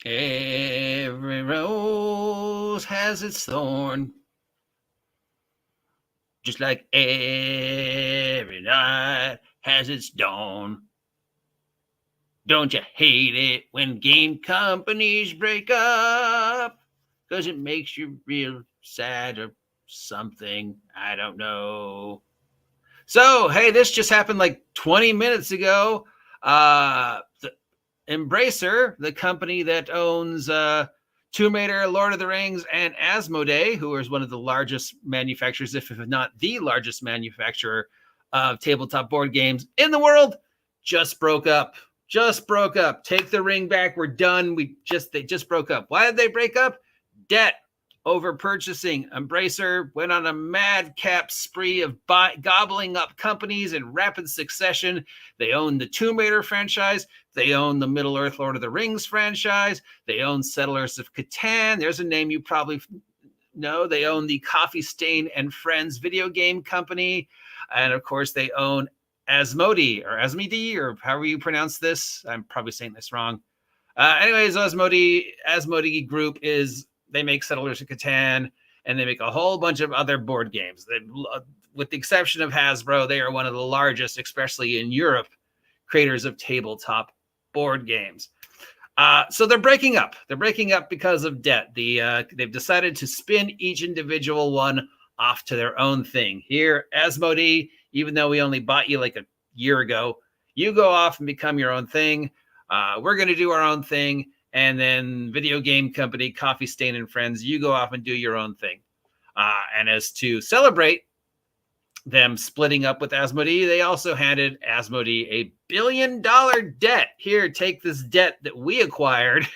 Every rose has its thorn, just like every night has its dawn. Don't you hate it when game companies break up? Because it makes you real sad or something. I don't know. So, hey, this just happened like 20 minutes ago. The Embracer, the company that owns Tomb Raider, Lord of the Rings, and Asmodee, who is one of the largest manufacturers, if not the largest manufacturer of tabletop board games in the world, just broke up. Just broke up. Take the ring back. We're done. They just broke up. Why did they break up? Debt. Over purchasing. Embracer went on a madcap spree of gobbling up companies in rapid succession. They own the Tomb Raider franchise. They own the Middle-earth Lord of the Rings franchise. They own Settlers of Catan. There's a name you probably know. They own the Coffee Stain and Friends video game company. And of course, they own Asmodee or however you pronounce this. I'm probably saying this wrong. Anyways, Asmodee Group they make Settlers of Catan, and they make a whole bunch of other board games. With the exception of Hasbro, they are one of the largest, especially in Europe, creators of tabletop board games. So they're breaking up. They're breaking up because of debt. They've decided to spin each individual one off to their own thing. Here, Asmodee, even though we only bought you like a year ago, you go off and become your own thing. We're going to do our own thing. And then video game company, Coffee Stain and Friends, you go off and do your own thing. And as to celebrate them splitting up with Asmodee, they also handed Asmodee $1 billion debt. Here, take this debt that we acquired.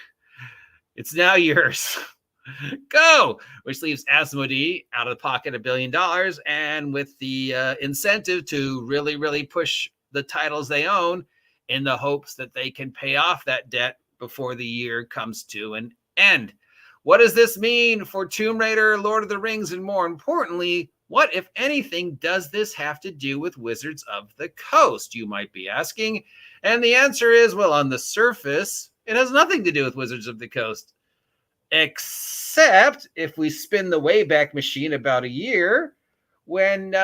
It's now yours. Go! Which leaves Asmodee out of the pocket $1 billion, and with the incentive to really, really push the titles they own in the hopes that they can pay off that debt before the year comes to an end. What does this mean for Tomb Raider, Lord of the Rings, and more importantly, what, if anything, does this have to do with Wizards of the Coast, you might be asking? And the answer is, well, on the surface, it has nothing to do with Wizards of the Coast. Except if we spin the Wayback Machine about a year, when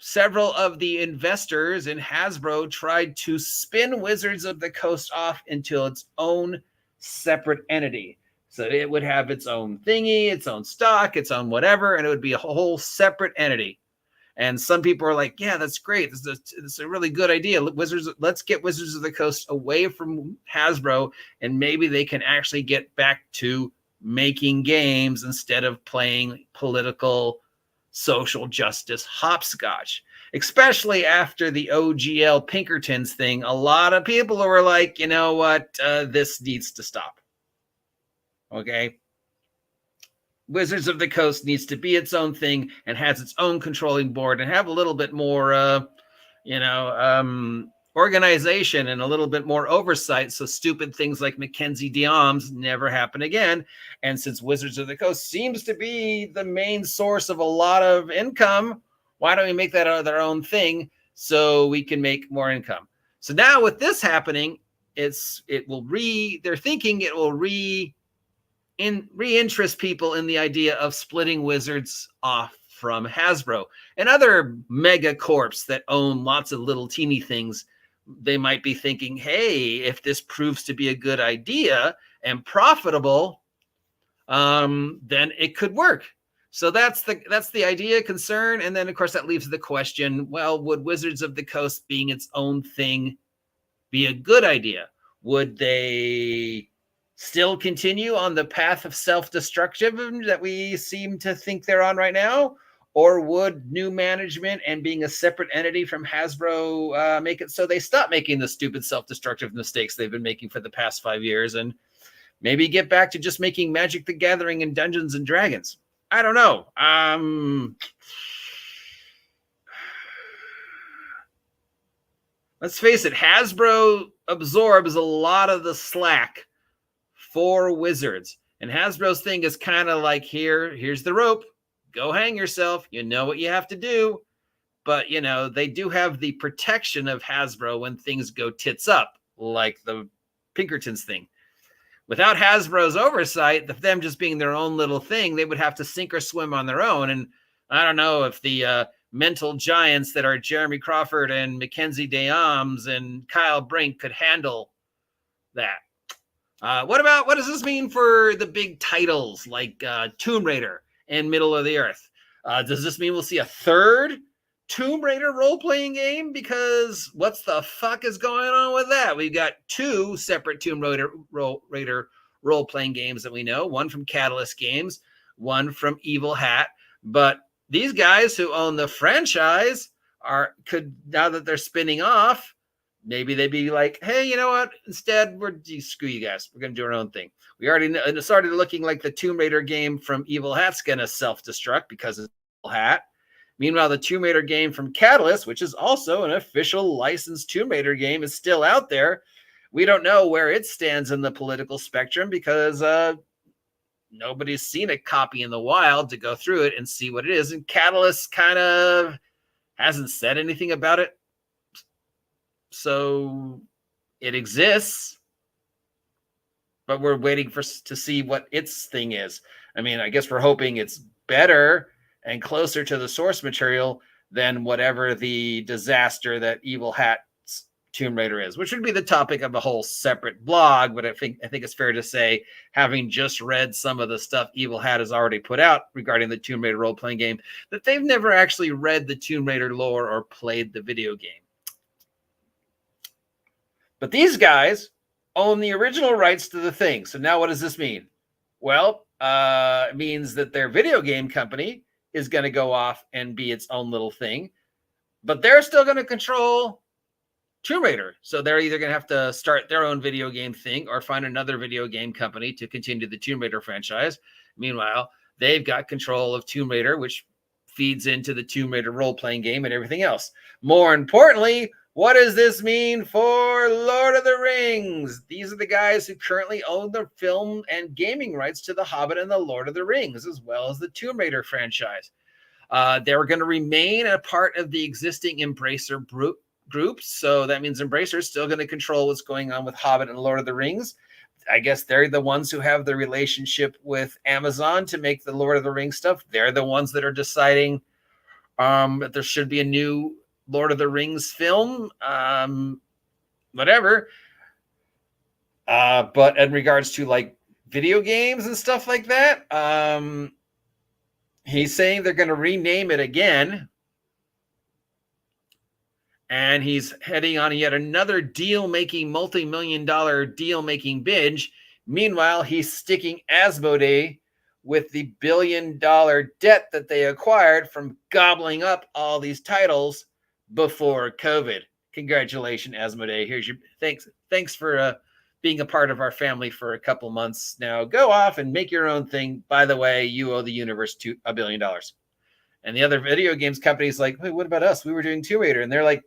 several of the investors in Hasbro tried to spin Wizards of the Coast off into its own separate entity. So it would have its own thingy, its own stock, its own whatever, and it would be a whole separate entity. And some people are like, yeah, that's great. This is a really good idea. Let's get Wizards of the Coast away from Hasbro, and maybe they can actually get back to making games instead of playing political social justice hopscotch, especially after the OGL Pinkertons thing. A lot of people were like, you know what, this needs to stop. Okay. Wizards of the Coast needs to be its own thing and has its own controlling board and have a little bit more, organization and a little bit more oversight, so stupid things like Mackenzie Dioms never happen again. And since Wizards of the Coast seems to be the main source of a lot of income, why don't we make that their own thing so we can make more income? So now with this happening, they're thinking it will re-interest people in the idea of splitting Wizards off from Hasbro and other mega corps that own lots of little teeny things. They might be thinking, hey, if this proves to be a good idea and profitable, then it could work. So that's the idea, concern. And then, of course, that leaves the question, well, would Wizards of the Coast being its own thing be a good idea? Would they still continue on the path of self-destruction that we seem to think they're on right now? Or would new management and being a separate entity from Hasbro make it so they stop making the stupid self-destructive mistakes they've been making for the past 5 years and maybe get back to just making Magic the Gathering and Dungeons and Dragons? I don't know. Let's face it, Hasbro absorbs a lot of the slack for Wizards. And Hasbro's thing is kind of like, here's the rope. Go hang yourself. You know what you have to do. But, they do have the protection of Hasbro when things go tits up, like the Pinkertons thing. without Hasbro's oversight, them just being their own little thing, they would have to sink or swim on their own. And I don't know if the mental giants that are Jeremy Crawford and Mackenzie Dayams and Kyle Brink could handle that. What does this mean for the big titles like Tomb Raider and Middle of the Earth? Does this mean we'll see a third Tomb Raider role-playing game? Because what's the fuck is going on with that? We've got two separate Tomb Raider role-playing games that we know, one from Catalyst Games, one from Evil Hat. But these guys who own the franchise could, now that they're spinning off, maybe they'd be like, hey, you know what? Instead, screw you guys. We're going to do our own thing. We already started looking like the Tomb Raider game from Evil Hat's going to self-destruct because it's Evil Hat. Meanwhile, the Tomb Raider game from Catalyst, which is also an official licensed Tomb Raider game, is still out there. We don't know where it stands in the political spectrum because nobody's seen a copy in the wild to go through it and see what it is. And Catalyst kind of hasn't said anything about it. So it exists, but we're waiting to see what its thing is. I mean, I guess we're hoping it's better and closer to the source material than whatever the disaster that Evil Hat's Tomb Raider is, which would be the topic of a whole separate blog. But I think it's fair to say, having just read some of the stuff Evil Hat has already put out regarding the Tomb Raider role-playing game, that they've never actually read the Tomb Raider lore or played the video game. But these guys own the original rights to the thing. So now what does this mean? Well, it means that their video game company is going to go off and be its own little thing, but they're still going to control Tomb Raider. So they're either going to have to start their own video game thing or find another video game company to continue the Tomb Raider franchise. Meanwhile, they've got control of Tomb Raider, which feeds into the Tomb Raider role-playing game and everything else. More importantly, what does this mean for Lord of the Rings? These are the guys who currently own the film and gaming rights to The Hobbit and The Lord of the Rings, as well as the Tomb Raider franchise. They're going to remain a part of the existing Embracer group. So that means Embracer is still going to control what's going on with Hobbit and Lord of the Rings. I guess they're the ones who have the relationship with Amazon to make the Lord of the Rings stuff. They're the ones that are deciding that there should be a new Lord of the Rings film, whatever. But in regards to like video games and stuff like that, he's saying they're going to rename it again. And he's heading on yet another deal-making, multi-million-dollar deal-making binge. Meanwhile, he's sticking Asmodee with the billion-dollar debt that they acquired from gobbling up all these titles before COVID. Congratulations, Asmodee. Here's your thanks for being a part of our family for a couple months. Now go off and make your own thing. By the way, you owe the universe $1 billion. And the other video games companies like, hey, what about us? We were doing Tomb Raider. And they're like,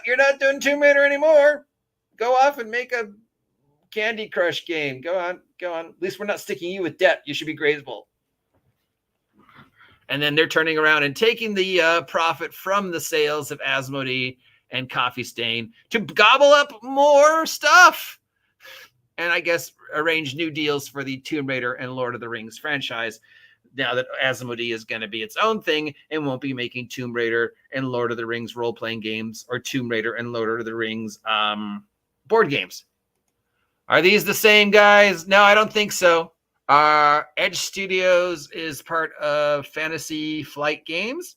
you're not doing Tomb Raider anymore. Go off and make a Candy Crush game. Go on. At least we're not sticking you with debt. You should be grateful. And then they're turning around and taking the profit from the sales of Asmodee and Coffee Stain to gobble up more stuff. And I guess arrange new deals for the Tomb Raider and Lord of the Rings franchise now that Asmodee is going to be its own thing and won't be making Tomb Raider and Lord of the Rings role-playing games or Tomb Raider and Lord of the Rings board games. Are these the same guys? No, I don't think so. Edge Studios is part of Fantasy Flight Games.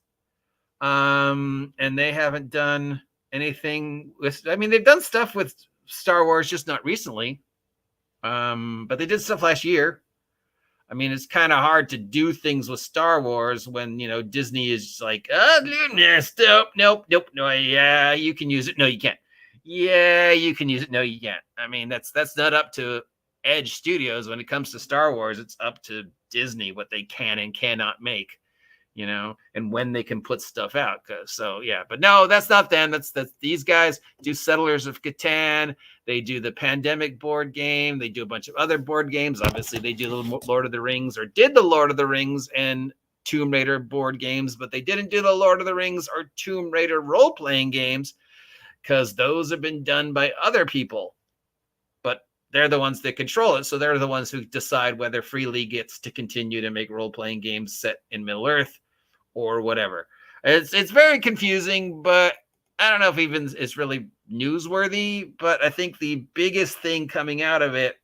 And they haven't done anything with, I mean, they've done stuff with Star Wars, just not recently. But they did stuff last year. I mean, it's kind of hard to do things with Star Wars when, you know, Disney is like, nope, no, yeah, you can use it. No, you can't. Yeah, you can use it. No, you can't. I mean, that's not up to Edge Studios. When it comes to Star Wars, it's up to Disney what they can and cannot make, you know, and when they can put stuff out. So, yeah, but no, that's not them. That's these guys do Settlers of Catan. They do the Pandemic board game. They do a bunch of other board games. Obviously, they do the Lord of the Rings or did the Lord of the Rings and Tomb Raider board games, but they didn't do the Lord of the Rings or Tomb Raider role-playing games because those have been done by other people. But they're the ones that control it. So they're the ones who decide whether Free League gets to continue to make role-playing games set in Middle-earth or whatever. It's very confusing, but I don't know if even it's really newsworthy. But I think the biggest thing coming out of it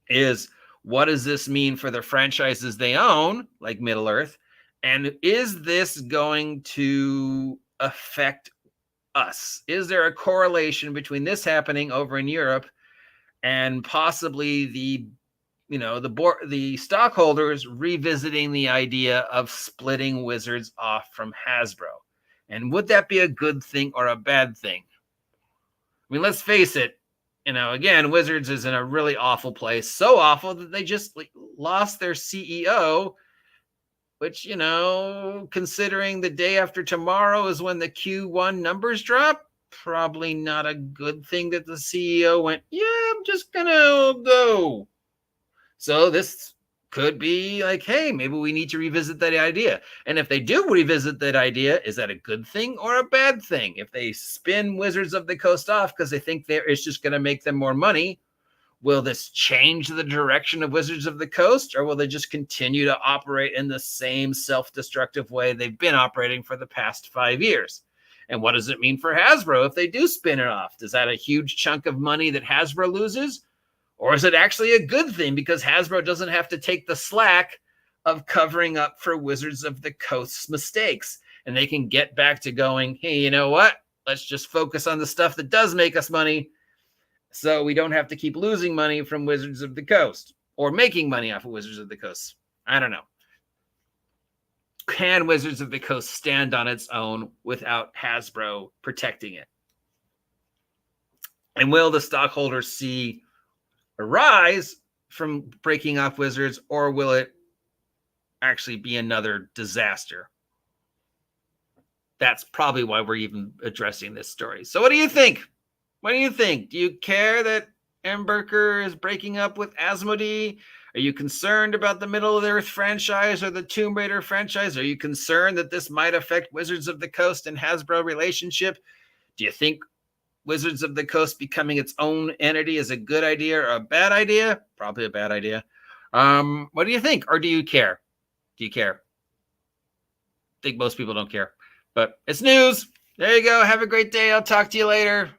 is, what does this mean for the franchises they own, like Middle-earth? And is this going to affect us? Is there a correlation between this happening over in Europe and possibly the stockholders revisiting the idea of splitting Wizards off from Hasbro? And would that be a good thing or a bad thing? I mean, let's face it, again, Wizards is in a really awful place. So awful that they just lost their CEO, which, considering the day after tomorrow is when the Q1 numbers drop, probably not a good thing that the CEO went, yeah, I'm just going to go. So this could be like, hey, maybe we need to revisit that idea. And if they do revisit that idea, is that a good thing or a bad thing? If they spin Wizards of the Coast off because they think it's just going to make them more money, will this change the direction of Wizards of the Coast, or will they just continue to operate in the same self-destructive way they've been operating for the past 5 years? And what does it mean for Hasbro if they do spin it off? Is that a huge chunk of money that Hasbro loses? Or is it actually a good thing because Hasbro doesn't have to take the slack of covering up for Wizards of the Coast's mistakes, and they can get back to going, hey, you know what? Let's just focus on the stuff that does make us money, so we don't have to keep losing money from Wizards of the Coast or making money off of Wizards of the Coast. I don't know. Can Wizards of the Coast stand on its own without Hasbro protecting it? And will the stockholders see a rise from breaking off Wizards, or will it actually be another disaster? That's probably why we're even addressing this story. So what do you think? What do you think? Do you care that Emberker is breaking up with Asmodee? Are you concerned about the Middle of the Earth franchise or the Tomb Raider franchise? Are you concerned that this might affect Wizards of the Coast and Hasbro relationship? Do you think Wizards of the Coast becoming its own entity is a good idea or a bad idea? Probably a bad idea. What do you think? Or do you care? Do you care? I think most people don't care. But it's news. There you go. Have a great day. I'll talk to you later.